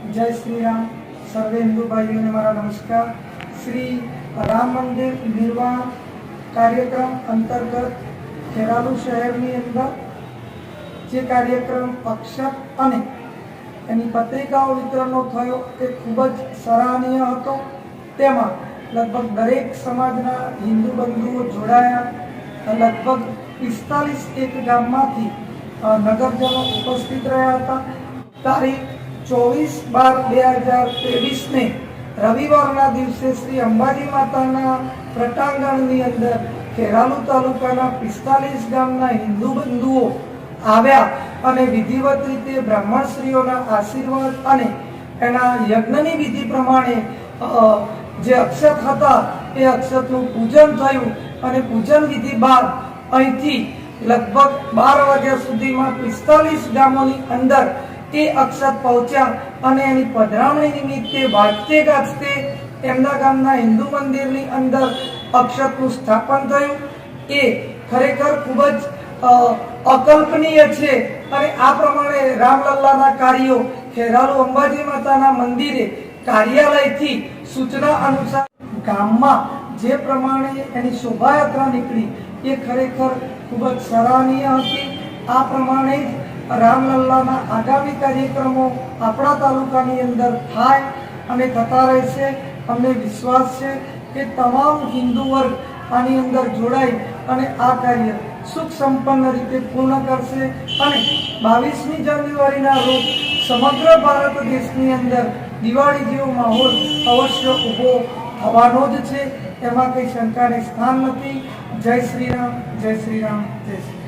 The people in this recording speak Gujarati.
जय श्री राम। सर्वे हिंदू भाइयों ने मारा नमस्कार। श्री राम मंदिर निर्माण कार्यक्रम अंतर्गत खेरालू शहરની અંદર જે કાર્યક્રમ અક્ષત અને એની પત્રિકાઓ વિતરણનો થયો તે ખૂબ જ સરાહનીય હતો। તેમાં લગભગ દરેક સમાજના હિન્દુ બંધુઓ જોડાયા। લગભગ 45 એક ગામમાંથી નગરજનો ઉપસ્થિત રહ્યા હતા। તારીખ 24/12/2023 ને રવિવારના દિવસે શ્રી અંબાજી માતાના પ્રટાંગણની અંદર ખેરાલુ તાલુકાના 45 ગામના હિન્દુ બંધુઓ આવ્યા અને વિધિવત રીતે બ્રાહ્મણશ્રીઓના આશીર્વાદ અને એના યજ્ઞની વિધિ પ્રમાણે જે અક્ષત હતા એ અક્ષતનું પૂજન થયું અને પૂજન વિધિ બાદ અહીંથી લગભગ 12 વાગ્યા સુધીમાં 45 ગામોની અંદર એ અક્ષત પહોંચ્યા અને એની પધરામણી નિમિત્તે વાજતે ગાજતે એમના ગામના હિન્દુ મંદિરની અંદર અક્ષતનું સ્થાપન થયું। એ ખરેખર ખૂબ જ અકલ્પનીય છે અને આ પ્રમાણે રામલલ્લાના કાર્યો ખેરાલુ અંબાજી માતાના મંદિરે કાર્યાલયથી સૂચના અનુસાર ગામમાં જે પ્રમાણે એની શોભાયાત્રા નીકળી એ ખરેખર ખૂબ જ સરાહનીય હતી। આ પ્રમાણે જ રામલલ્લાના આગામી કાર્યક્રમો આપણા તાલુકાની અંદર થાય અને થતા રહેશે। અમને વિશ્વાસ છે કે તમામ હિન્દુ વર્ગ આની અંદર જોડાઈ અને આ કાર્ય સુખ સંપન્ન રીતે પૂર્ણ કરશે અને 22મી જાન્યુઆરીના રોજ સમગ્ર ભારત દેશની અંદર દિવાળી જેવો માહોલ અવશ્ય ઊભો થવાનો જ છે। એમાં કંઈ શંકાને સ્થાન નથી। જય શ્રી રામ, જય શ્રી રામ, જય શ્રી રામ।